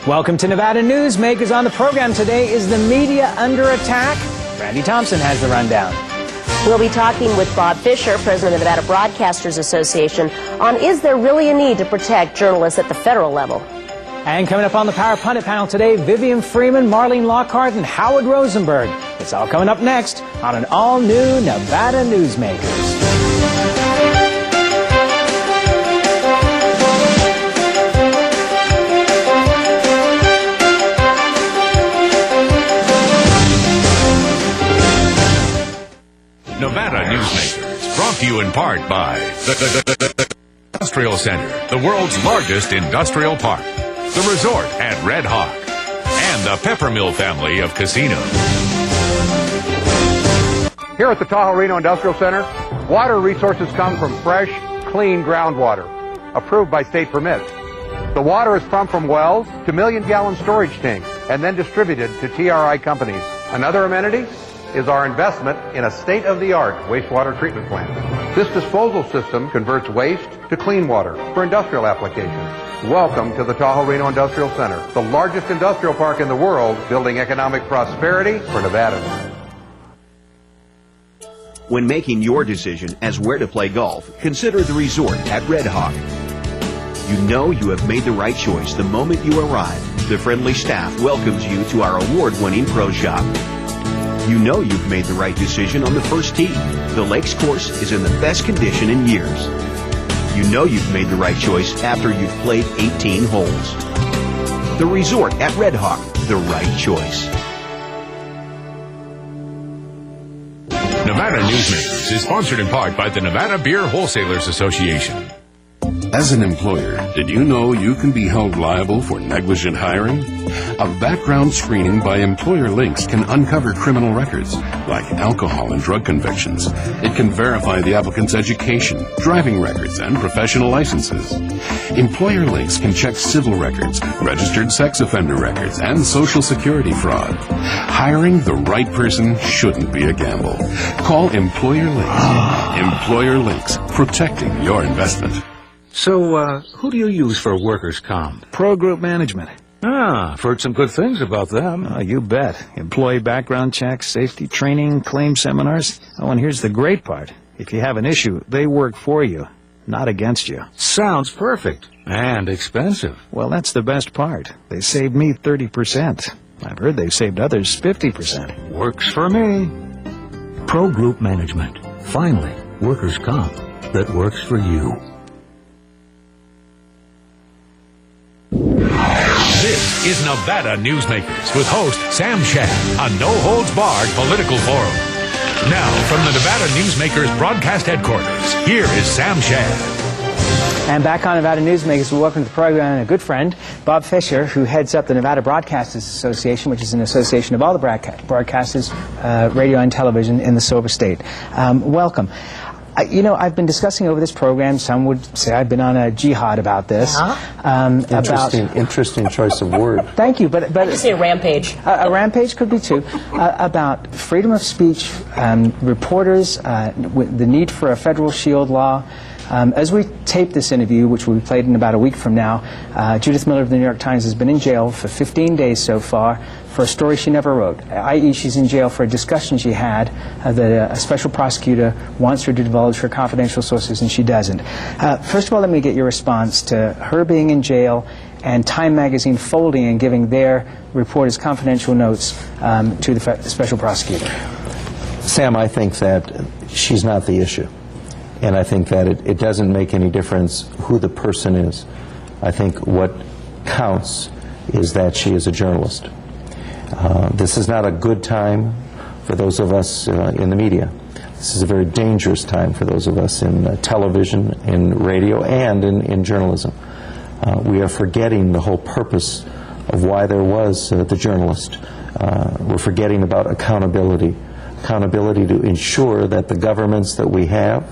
Welcome to Nevada Newsmakers. On the program today, is the media under attack? Randi Thompson has the rundown. We'll be talking with Bob Fisher, president of the Nevada Broadcasters Association, on is there really a need to protect journalists at the federal level? And coming up on the Power Pundit panel today, Vivian, Freeman, Marlene, Lockard, and Howard Rosenberg. It's all coming up next on an all-new Nevada Newsmakers. Nevada Newsmakers, brought to you in part by the Industrial Center, the world's largest industrial park, the resort at Red Hawk, and the Peppermill family of casinos. Here at the Tahoe Reno Industrial Center, water resources come from fresh, clean groundwater, approved by state permits. The water is pumped from wells to million-gallon storage tanks and then distributed to TRI companies. Another amenity is our investment in a state-of-the-art wastewater treatment plant. This disposal system converts waste to clean water for industrial applications. Welcome to the Tahoe Reno Industrial Center, the largest industrial park in the world, building economic prosperity for Nevadans. When making your decision as where to play golf, consider the resort at Red Hawk. You know you have made the right choice the moment you arrive. The friendly staff welcomes you to our award-winning pro shop. You know you've made the right decision on the first tee. The Lakes course is in the best condition in years. You know you've made the right choice after you've played 18 holes. The resort at Red Hawk, the right choice. Nevada Newsmakers is sponsored in part by the Nevada Beer Wholesalers Association. As an employer, did you know you can be held liable for negligent hiring? A background screening by Employer Links can uncover criminal records, like alcohol and drug convictions. It can verify the applicant's education, driving records, and professional licenses. Employer Links can check civil records, registered sex offender records, and Social Security fraud. Hiring the right person shouldn't be a gamble. Call Employer Links. Employer Links, protecting your investment. So, who do you use for workers' comp? Pro Group Management. I've heard some good things about them. Oh, you bet. Employee background checks, safety training, claim seminars. Oh, and here's the great part. If you have an issue, they work for you, not against you. Sounds perfect. And expensive. Well, that's the best part. They saved me 30%. I've heard they've saved others 50%. Works for me. Pro Group Management. Finally, workers' comp that works for you. This is Nevada Newsmakers with host Sam Shad, a no-holds-barred political forum. Now, from the Nevada Newsmakers broadcast headquarters, here is Sam Shad. And back on Nevada Newsmakers, we welcome to the program a good friend, Bob Fisher, who heads up the Nevada Broadcasters Association, which is an association of all the broadcasters, radio and television in the Silver State. Welcome. You know, I've been discussing over this program, some would say I've been on a jihad about this. Interesting choice of word. Thank you, but I could say a rampage. A rampage could be too. About freedom of speech, reporters, the need for a federal shield law. As we tape this interview, which will be played in about a week from now, Judith Miller of the New York Times has been in jail for 15 days so far for a story she never wrote, i.e. she's in jail for a discussion she had that a special prosecutor wants her to divulge her confidential sources and she doesn't. First of all, let me get your response to her being in jail and Time Magazine folding and giving their reporters confidential notes to the special prosecutor. Sam, I think that she's not the issue. And I think that it doesn't make any difference who the person is. I think what counts is that she is a journalist. This is not a good time for those of us in the media. This is a very dangerous time for those of us in television, in radio, and in journalism. We are forgetting the whole purpose of why there was the journalist. We're forgetting about accountability. Accountability to ensure that the governments that we have,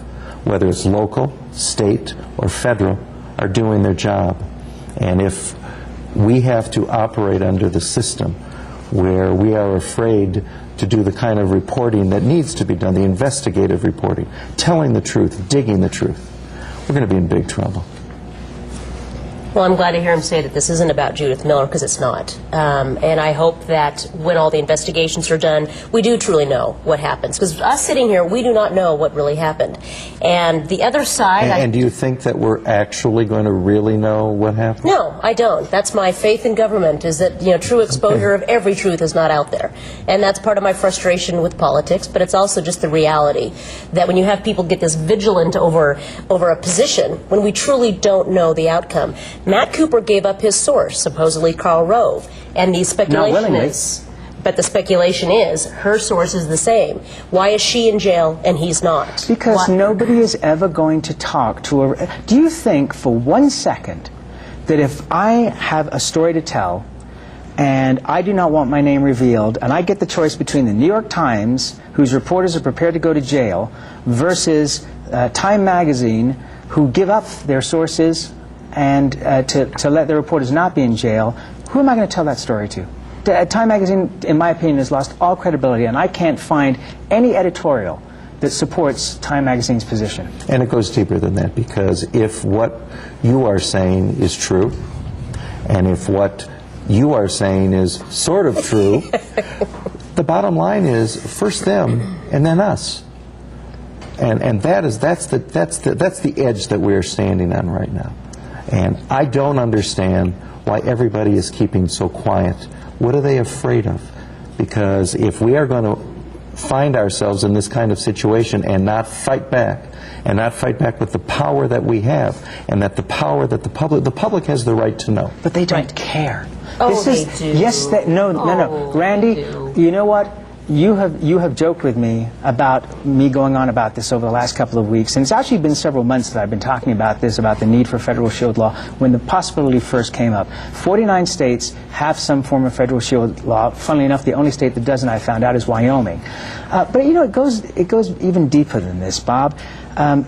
whether it's local, state, or federal, are doing their job. And if we have to operate under the system where we are afraid to do the kind of reporting that needs to be done, the investigative reporting, telling the truth, digging the truth, we're going to be in big trouble. Well, I'm glad to hear him say that this isn't about Judith Miller, because it's not. And I hope that when all the investigations are done, we do truly know what happens. Because us sitting here, we do not know what really happened. And the other side... And do you think that we're actually going to really know what happened? No, I don't. That's my faith in government, is that, true exposure of every truth is not out there. And that's part of my frustration with politics, but it's also just the reality that when you have people get this vigilant over a position, when we truly don't know the outcome. Matt Cooper gave up his source, supposedly Karl Rove, and the speculation is... But the speculation is, her source is the same. Why is she in jail and he's not? Because nobody is ever going to talk to a... Do you think for 1 second that if I have a story to tell and I do not want my name revealed, and I get the choice between the New York Times, whose reporters are prepared to go to jail, versus Time Magazine, who give up their sources and to let their reporters not be in jail, who am I going to tell that story to? Time Magazine, in my opinion, has lost all credibility, and I can't find any editorial that supports Time Magazine's position. And it goes deeper than that, because if what you are saying is true, and if what you are saying is sort of true, the bottom line is first them and then us. And that's the edge that we're standing on right now. And I don't understand why everybody is keeping so quiet. What are they afraid of? Because if we are going to find ourselves in this kind of situation and not fight back, and not fight back with the power that we have, and that the power that the public has the right to know. But they don't care. Oh, they do. Yes, no. Randy, you know what? You have joked with me about me going on about this over the last couple of weeks, and it's actually been several months that I've been talking about this, about the need for federal shield law, when the possibility first came up. 49 states have some form of federal shield law. Funnily enough, the only state that doesn't, I found out, is Wyoming. But it goes even deeper than this, Bob.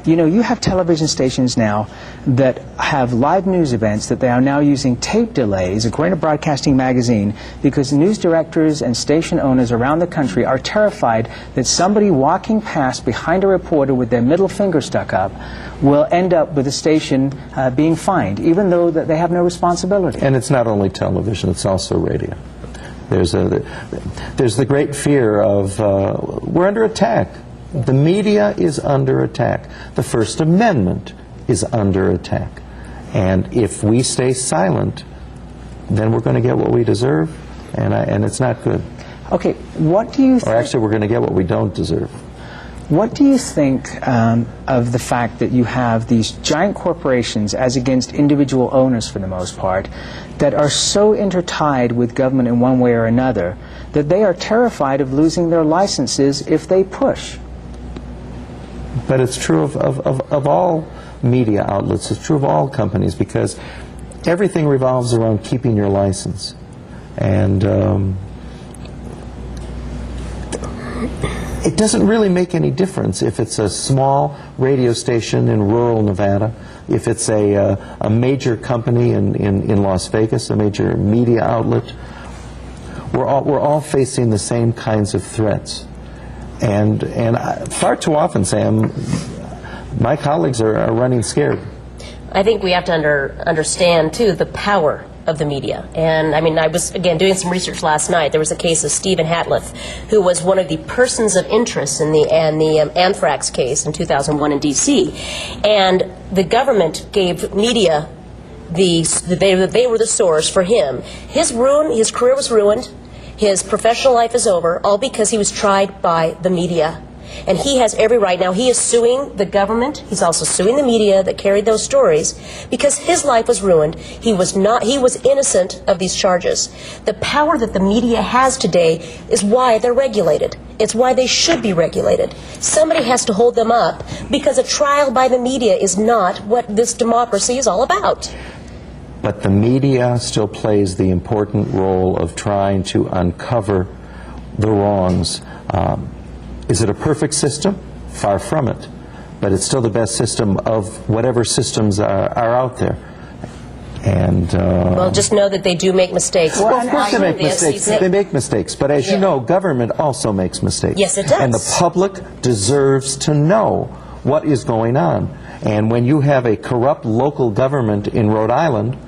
You have television stations now that have live news events that they are now using tape delays, according to Broadcasting Magazine, because news directors and station owners around the country are terrified that somebody walking past behind a reporter with their middle finger stuck up will end up with the station being fined, even though that they have no responsibility. And it's not only television, it's also radio. There's the great fear of we're under attack. The media is under attack. The First Amendment is under attack. And if we stay silent, then we're going to get what we deserve, and it's not good. Okay, what do you think... Or actually, we're going to get what we don't deserve. What do you think of the fact that you have these giant corporations, as against individual owners for the most part, that are so intertied with government in one way or another that they are terrified of losing their licenses if they push? But it's true of all media outlets. It's true of all companies, because everything revolves around keeping your license. And it doesn't really make any difference if it's a small radio station in rural Nevada, if it's a major company in Las Vegas, a major media outlet. We're all facing the same kinds of threats. And far too often, Sam, my colleagues are running scared. I think we have to understand, too, the power of the media. And, I was, again, doing some research last night. There was a case of Stephen Hatliffe, who was one of the persons of interest in the anthrax case in 2001 in D.C. And the government gave media they were the source for him. His career was ruined. His professional life is over, all because he was tried by the media. And he has every right. Now, he is suing the government. He's also suing the media that carried those stories, because his life was ruined. He was innocent of these charges. The power that the media has today is why they're regulated. It's why they should be regulated. Somebody has to hold them up, because a trial by the media is not what this democracy is all about. But the media still plays the important role of trying to uncover the wrongs. Is it a perfect system? Far from it. But it's still the best system of whatever systems are out there. And well, just know that they do make mistakes. Well, of course they make mistakes. They make mistakes. But as you know, government also makes mistakes. Yes, it does. And the public deserves to know what is going on. And when you have a corrupt local government in Rhode Island,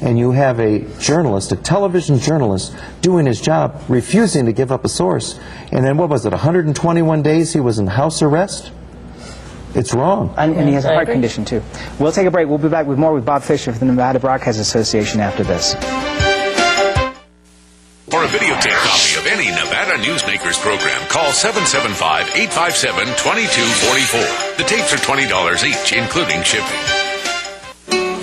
and you have a journalist, a television journalist, doing his job, refusing to give up a source, and then what was it, 121 days he was in house arrest? It's wrong. And he has a heart condition, too. We'll take a break. We'll be back with more with Bob Fisher from the Nevada Broadcast Association after this. For a videotape copy of any Nevada Newsmakers program, call 775-857-2244. The tapes are $20 each, including shipping.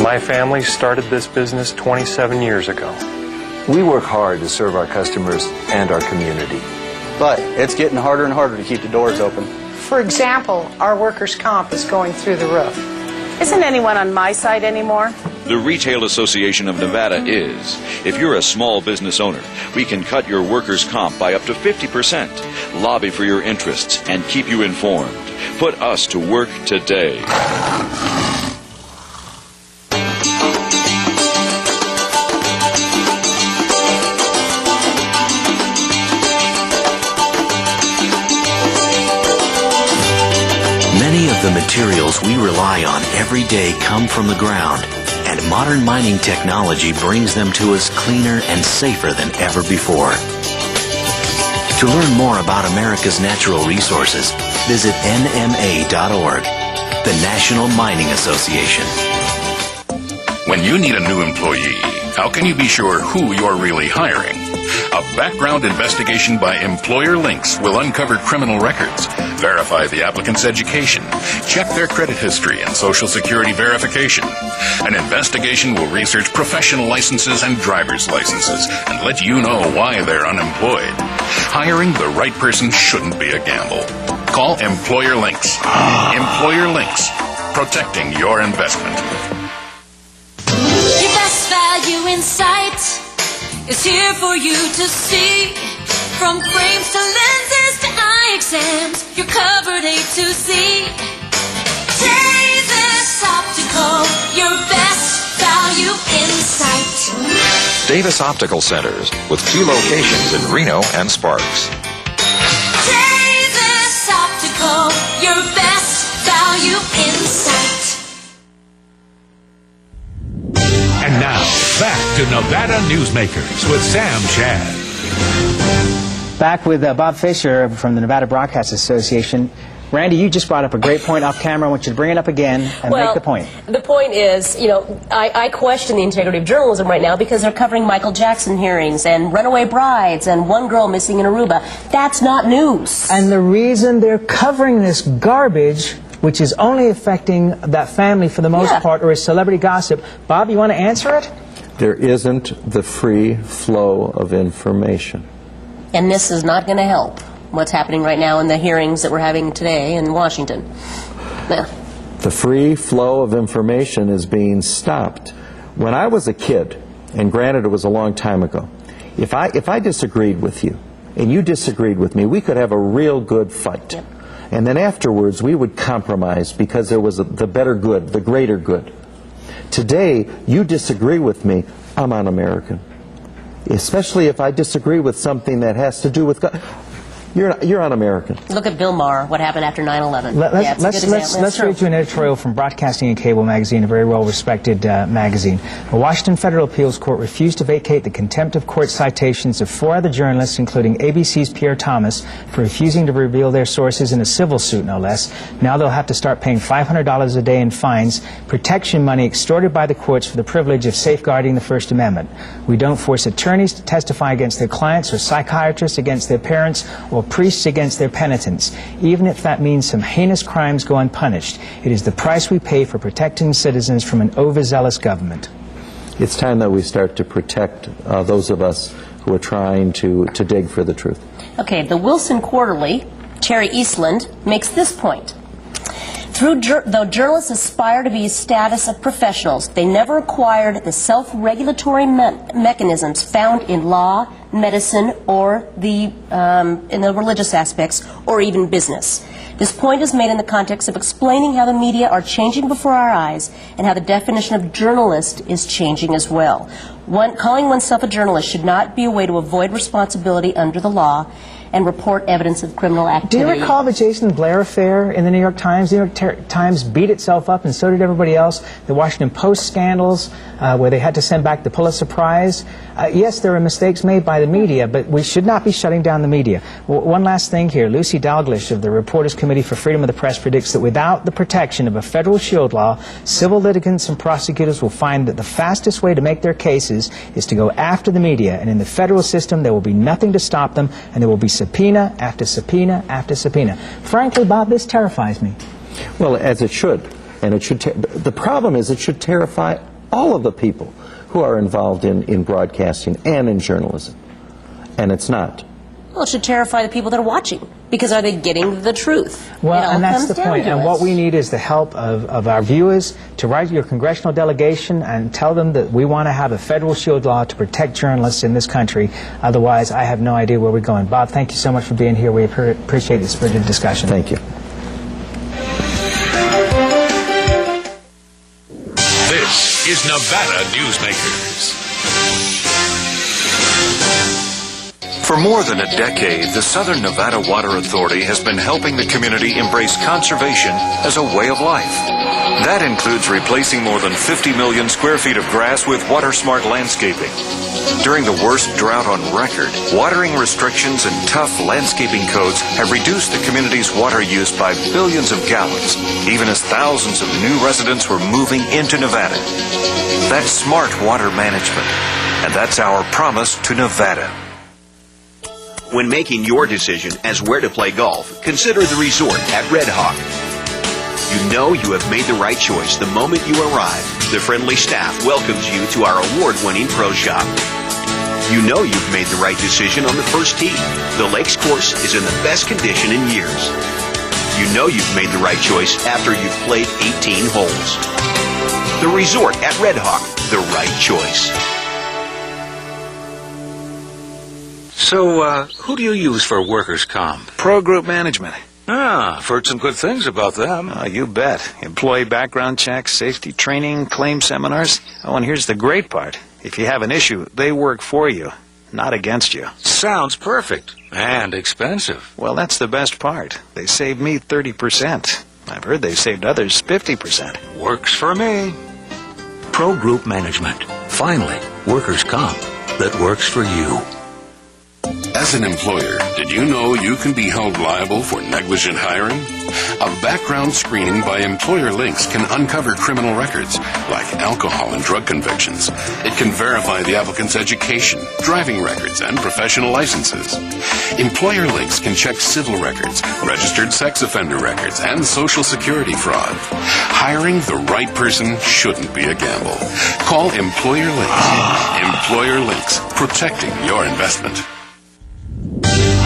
My family started this business 27 years ago. We work hard to serve our customers and our community. But it's getting harder and harder to keep the doors open. For example, our workers' comp is going through the roof. Isn't anyone on my side anymore? The Retail Association of Nevada is. If you're a small business owner, we can cut your workers' comp by up to 50%, lobby for your interests, and keep you informed. Put us to work today. Many of the materials we rely on every day come from the ground, and modern mining technology brings them to us cleaner and safer than ever before. To learn more about America's natural resources, visit nma.org, the National Mining Association. When you need a new employee, how can you be sure who you're really hiring? A background investigation by Employer Links will uncover criminal records, verify the applicant's education, check their credit history and Social Security verification. An investigation will research professional licenses and driver's licenses and let you know why they're unemployed. Hiring the right person shouldn't be a gamble. Call Employer Links. Employer Links, protecting your investment. Your best value in sight is here for you to see. From frames to lenses to eye exams, you're covered A to Z. Davis Optical, your best value in sight. Davis Optical Centers, with 2 locations in Reno and Sparks. Davis Optical, your best value in sight. And now, back to Nevada Newsmakers with Sam Shad. Back with Bob Fisher from the Nevada Broadcast Association. Randy, you just brought up a great point off camera. I want you to bring it up again and make the point. The point is, I question the integrity of journalism right now because they're covering Michael Jackson hearings and runaway brides and one girl missing in Aruba. That's not news. And the reason they're covering this garbage, which is only affecting that family for the most part, or is celebrity gossip. Bob, you want to answer it? There isn't the free flow of information. And this is not going to help what's happening right now in the hearings that we're having today in Washington. Yeah. The free flow of information is being stopped. When I was a kid, and granted it was a long time ago, if I disagreed with you and you disagreed with me, we could have a real good fight. Yep. And then afterwards we would compromise because there was the better good, the greater good. Today, you disagree with me, I'm un-American. Especially if I disagree with something that has to do with God. You're un-American. Look at Bill Maher, what happened after 9/11. Let's read you an editorial from Broadcasting and Cable magazine, a very well-respected magazine. The Washington Federal Appeals Court refused to vacate the contempt of court citations of 4 other journalists, including ABC's Pierre Thomas, for refusing to reveal their sources in a civil suit, no less. Now they'll have to start paying $500 a day in fines, protection money extorted by the courts for the privilege of safeguarding the First Amendment. We don't force attorneys to testify against their clients or psychiatrists against their parents or priests against their penitents, even if that means some heinous crimes go unpunished. It is the price we pay for protecting citizens from an overzealous government. It's time that we start to protect those of us who are trying to dig for the truth. Okay, the Wilson Quarterly, Terry Eastland, makes this point. Though journalists aspire to be a status of professionals, they never acquired the self-regulatory mechanisms found in law, medicine, or in the religious aspects, or even business. This point is made in the context of explaining how the media are changing before our eyes and how the definition of journalist is changing as well. Calling oneself a journalist should not be a way to avoid responsibility under the law, and report evidence of criminal activity. Do you recall the Jason Blair affair in the New York Times? The New York Times beat itself up, and so did everybody else. The Washington Post scandals, where they had to send back the Pulitzer Prize. Yes, there were mistakes made by the media, but we should not be shutting down the media. One last thing here. Lucy Dalglish of the Reporters Committee for Freedom of the Press predicts that without the protection of a federal shield law, civil litigants and prosecutors will find that the fastest way to make their cases is to go after the media, and in the federal system there will be nothing to stop them, and there will be subpoena after subpoena after subpoena. Frankly, Bob, this terrifies me. Well, as it should. And it should. The problem is it should terrify all of the people who are involved in broadcasting and in journalism. And it's not. Well, it should terrify the people that are watching, because are they getting the truth? Well, and that's the point. And what we need is the help of our viewers to write your congressional delegation and tell them that we want to have a federal shield law to protect journalists in this country. Otherwise, I have no idea where we're going. Bob, thank you so much for being here. We appreciate the spirited discussion. Thank you. This is Nevada Newsmakers. For more than a decade, the Southern Nevada Water Authority has been helping the community embrace conservation as a way of life. That includes replacing more than 50 million square feet of grass with water-smart landscaping. During the worst drought on record, watering restrictions and tough landscaping codes have reduced the community's water use by billions of gallons, even as thousands of new residents were moving into Nevada. That's smart water management, and that's our promise to Nevada. When making your decision as where to play golf, consider the resort at Red Hawk. You know you have made the right choice the moment you arrive. The friendly staff welcomes you to our award-winning pro shop. You know you've made the right decision on the first tee. The Lakes course is in the best condition in years. You know you've made the right choice after you've played 18 holes. The resort at Red Hawk, the right choice. So, who do you use for workers' comp? Pro Group Management. Ah, I've heard some good things about them. You bet. Employee background checks, safety training, claim seminars. Oh, and here's the great part. If you have an issue, they work for you, not against you. Sounds perfect. And expensive. Well, that's the best part. They saved me 30%. I've heard they've saved others 50%. Works for me. Pro Group Management. Finally, workers' comp that works for you. As an employer, did you know you can be held liable for negligent hiring? A background screening by Employer Links can uncover criminal records, like alcohol and drug convictions. It can verify the applicant's education, driving records, and professional licenses. Employer Links can check civil records, registered sex offender records, and Social Security fraud. Hiring the right person shouldn't be a gamble. Call Employer Links. Employer Links, protecting your investment.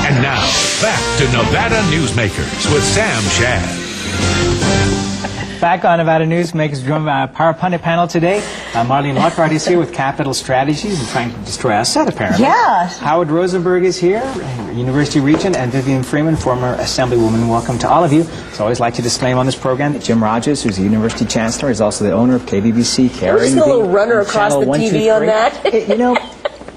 And now, back to Nevada Newsmakers with Sam Shad. Back on Nevada Newsmakers, joined by our Power Pundit panel today. Marlene Lockard is here with Capital Strategies and trying to destroy our set, apparently. Yeah. Howard Rosenberg is here, University Regent, and Vivian Freeman, former Assemblywoman. Welcome to all of you. As I always like to disclaim on this program that Jim Rogers, who's the University Chancellor, is also the owner of KBBC, We're just a little runner across the TV on that. You know,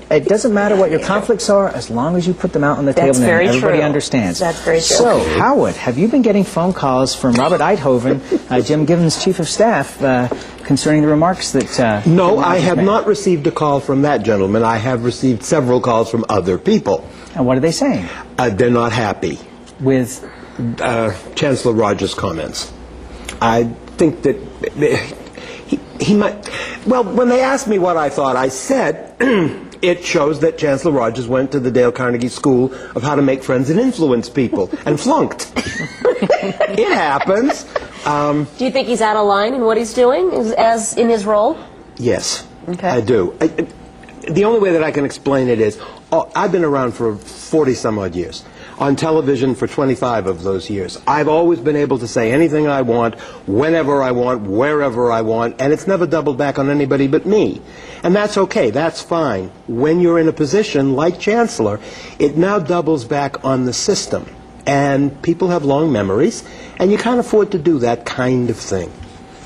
it doesn't matter what your conflicts are as long as you put them out on the table and everybody understands. That's very true. So, Howard, have you been getting phone calls from Robert Eidhoven, Jim Given's Chief of Staff, concerning the remarks that... No, I have not received a call from that gentleman. I have received several calls from other people. And what are they saying? They're not happy. With? Chancellor Rogers' comments. I think that he might... Well, when they asked me what I thought, I said... It shows that Chancellor Rogers went to the Dale Carnegie School of How to Make Friends and Influence People and flunked. It happens. Do you think he's out of line in what he's doing as in his role? Yes, okay. I do. The only way that I can explain it is, I've been around for 40-some-odd years. On television for 25 of those years. I've always been able to say anything I want, whenever I want, wherever I want, and it's never doubled back on anybody but me. And that's okay, that's fine. When you're in a position like Chancellor, it now doubles back on the system. And people have long memories, and you can't afford to do that kind of thing.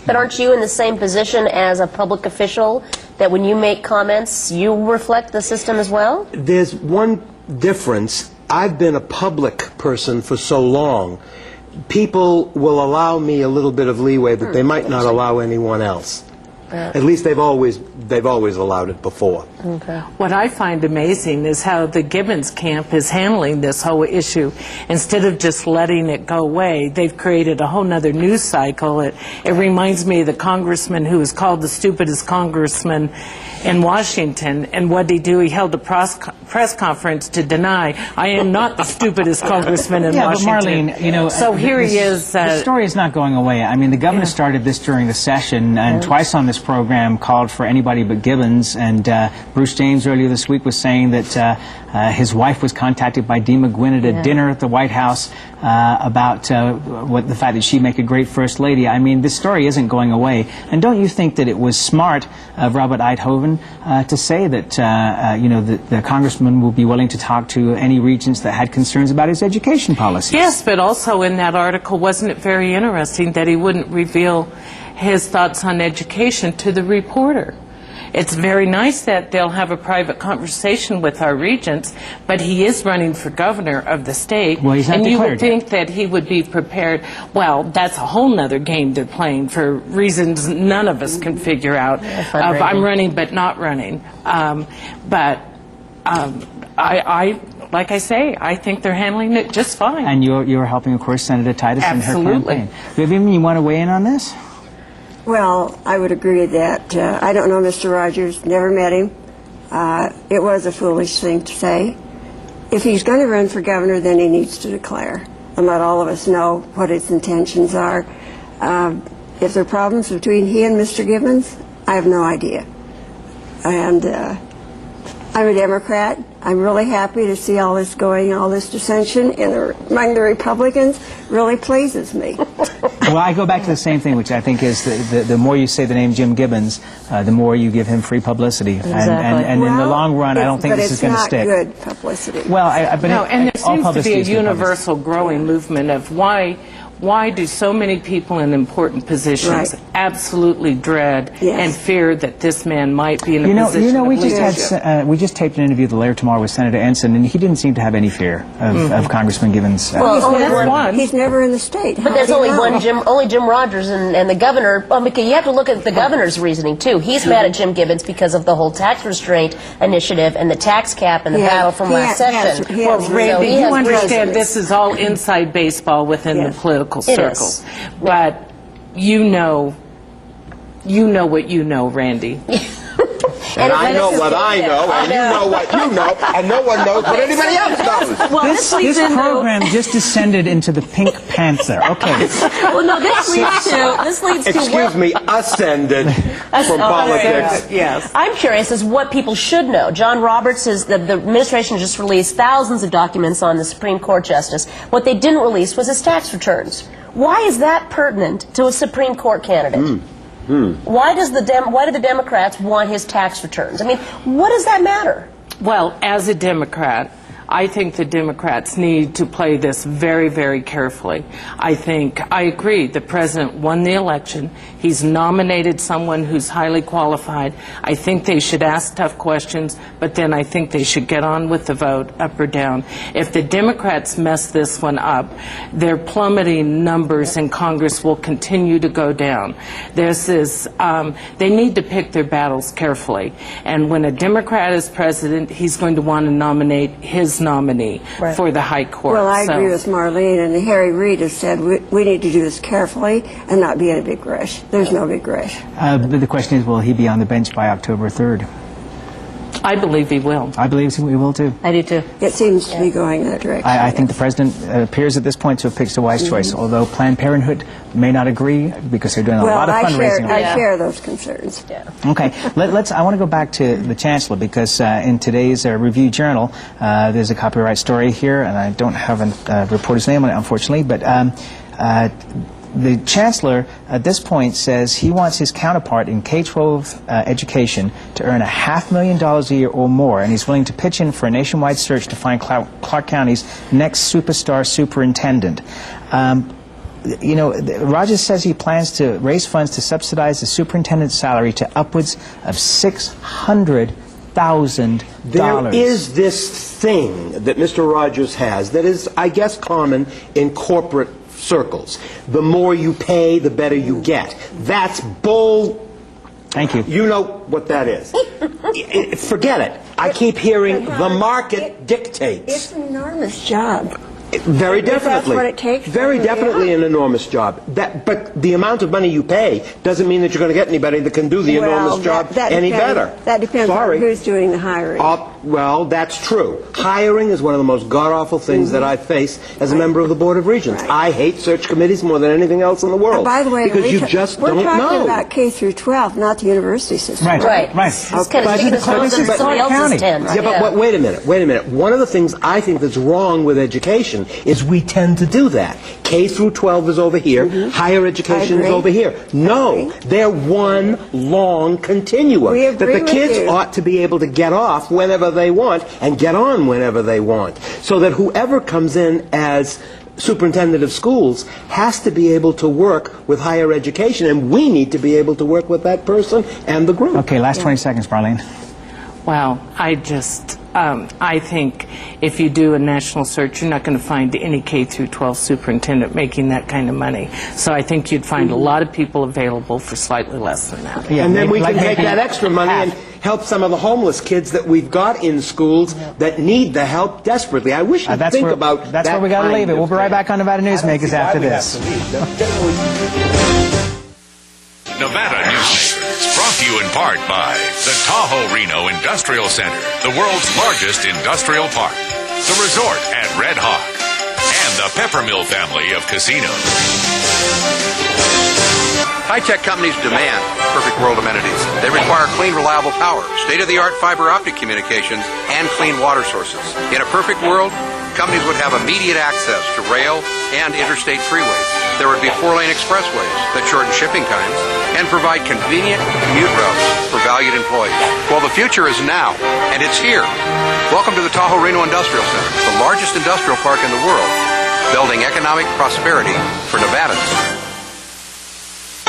But aren't you in the same position as a public official, that when you make comments, you reflect the system as well? There's one difference I've been a public person for so long, people will allow me a little bit of leeway that they might not allow anyone else. At least they've always allowed it before. Okay. What I find amazing is how the Gibbons camp is handling this whole issue. Instead of just letting it go away, they've created a whole nother news cycle. It reminds me of the congressman who was called the stupidest congressman in Washington, and what did he do? He held a press conference to deny, I am not the stupidest congressman in Washington. But Marlene, you know, so here he is. The story is not going away. I mean, the governor started this during the session, and twice on this program called for anybody but Gibbons, and Bruce James earlier this week was saying that his wife was contacted by Dee McGuinn at a dinner at the White House about the fact that she'd make a great first lady. I mean, this story isn't going away. And don't you think that it was smart of Robert Eidhoven to say that, you know, the congressman will be willing to talk to any regents that had concerns about his education policies? Yes, but also in that article, wasn't it very interesting that he wouldn't reveal his thoughts on education to the reporter? It's very nice that they'll have a private conversation with our regents, but he is running for governor of the state. Well, he's not and you declared would think that he would be prepared. Well, that's a whole nother game they're playing for reasons none of us can figure out. I'm running but not running. Like I say, I think they're handling it just fine. And you're helping, of course, Senator Titus in her campaign. Vivian, you want to weigh in on this? Well, I would agree with that. I don't know Mr. Rogers, never met him. It was a foolish thing to say. If he's going to run for governor, then he needs to declare and let all of us know what his intentions are. If there are problems between he and Mr. Gibbons, I have no idea. And I'm a Democrat. I'm really happy to see all this dissension among the Republicans. Really pleases me. Well, I go back to the same thing, which I think is the more you say the name Jim Gibbons, the more you give him free publicity. Exactly. And in the long run, I don't think this is going to stick. But it's not good publicity. Well, and there seems to be a universal growing movement of why do so many people in important positions absolutely dread and fear that this man might be in a position of leadership? We just taped an interview later tomorrow with Senator Ensign, and he didn't seem to have any fear of Congressman Gibbons. Well, he's never in the state. But there's only Jim Rogers and the governor. Because you have to look at the governor's reasoning, too. He's mad at Jim Gibbons because of the whole tax restraint initiative and the tax cap and the battle from last session. Well, Randy, you understand this is all inside baseball within the political circles. But you know what you know, Randy. And I know what I know, and you know what you know, and no one knows what anybody else knows. Well, this program just descended into the Pink Panther. Okay. Well, no, this leads to Excuse me, ascended from politics. Yes. I'm curious as what people should know. John Roberts the administration just released thousands of documents on the Supreme Court justice. What they didn't release was his tax returns. Why is that pertinent to a Supreme Court candidate? Why do the Democrats want his tax returns? I mean, what does that matter? Well, as a Democrat, I think the Democrats need to play this very, very carefully. I agree, the president won the election. He's nominated someone who's highly qualified. I think they should ask tough questions, but then I think they should get on with the vote, up or down. If the Democrats mess this one up, their plummeting numbers in Congress will continue to go down. They need to pick their battles carefully. And when a Democrat is president, he's going to want to nominate his nominee for the High Court. Well, I agree with Marlene, and Harry Reid has said we need to do this carefully and not be in a big rush. There's no big rush. The question is, will he be on the bench by October 3rd? I believe he will. I believe he will, too. I do, too. It seems to be going in that direction. I think the president appears at this point to have picked a wise choice, although Planned Parenthood may not agree because they're doing a lot of fundraising. I share those concerns. Okay. I want to go back to the Chancellor because in today's Review Journal, there's a copyright story here, and I don't have a reporter's name on it, unfortunately, but the Chancellor at this point says he wants his counterpart in K-12 education to earn $500,000 a year or more, and he's willing to pitch in for a nationwide search to find Clark County's next superstar superintendent. You know, Rogers says he plans to raise funds to subsidize the superintendent's salary to upwards of $600,000. There is this thing that Mr. Rogers has that is, I guess, common in corporate circles. The more you pay, the better you get. That's bull. Thank you. You know what that is. Forget it. I keep hearing the market dictates. It's an enormous job. Very definitely. That's what it takes. Very definitely an enormous job. But the amount of money you pay doesn't mean that you're going to get anybody that can do the enormous job any better. That depends on who's doing the hiring. Well, that's true. Hiring is one of the most god-awful things that I face as a member of the Board of Regents. I hate search committees more than anything else in the world. And by the way, because you just don't know. We're talking about K through 12, not the university system. Right. It's kind of taking the stones in somebody else's tent. Yeah, but wait a minute. One of the things I think that's wrong with education is we tend to do that. K through 12 is over here, higher education is over here. No, they're one long continuum that the kids ought to be able to get off whenever they want and get on whenever they want. So that whoever comes in as superintendent of schools has to be able to work with higher education, and we need to be able to work with that person and the group. Okay, last 20 seconds, Marlene. Well, I think if you do a national search, you're not going to find any K through 12 superintendent making that kind of money. So I think you'd find a lot of people available for slightly less than that. Yeah, and then we can take that extra money and help some of the homeless kids that we've got in schools that need the help desperately. I wish you'd think about that. That's where we got to leave it. We'll be right back on Nevada Newsmakers after this. Nevada Newsmakers, brought to you in part by the Tahoe Reno Industrial Center, the world's largest industrial park, the resort at Red Hawk, and the Peppermill family of casinos. High-tech companies demand perfect world amenities. They require clean, reliable power, state-of-the-art fiber optic communications, and clean water sources. In a perfect world, companies would have immediate access to rail and interstate freeways. There would be 4-lane expressways that shorten shipping times and provide convenient commute routes for valued employees. Well, the future is now, and it's here. Welcome to the Tahoe Reno Industrial Center, the largest industrial park in the world, building economic prosperity for Nevadans.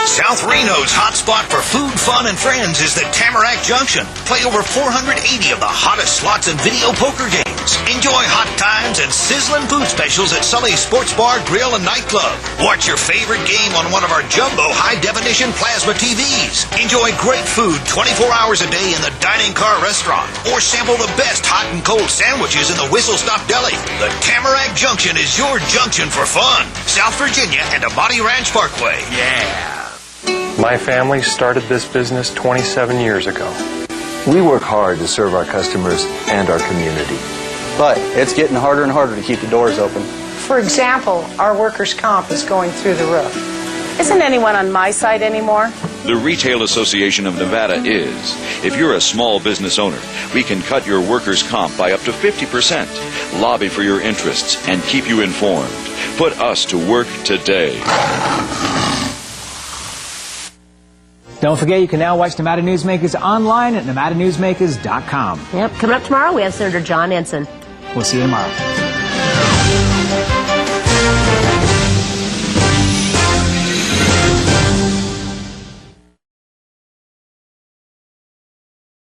South Reno's hotspot for food, fun, and friends is the Tamarack Junction. Play over 480 of the hottest slots and video poker games. Enjoy hot times and sizzling food specials at Sully's Sports Bar, Grill, and Nightclub. Watch your favorite game on one of our jumbo high-definition plasma TVs. Enjoy great food 24 hours a day in the Dining Car Restaurant. Or sample the best hot and cold sandwiches in the Whistle Stop Deli. The Tamarack Junction is your junction for fun. South Virginia and Amati Ranch Parkway. Yeah. My family started this business 27 years ago. We work hard to serve our customers and our community. But it's getting harder and harder to keep the doors open. For example, our workers' comp is going through the roof. Isn't anyone on my side anymore? The Retail Association of Nevada is. If you're a small business owner, we can cut your workers' comp by up to 50%, lobby for your interests, and keep you informed. Put us to work today. Don't forget, you can now watch Nevada Newsmakers online at nevadanewsmakers.com. Yep, coming up tomorrow, we have Senator John Ensign. We'll see you tomorrow.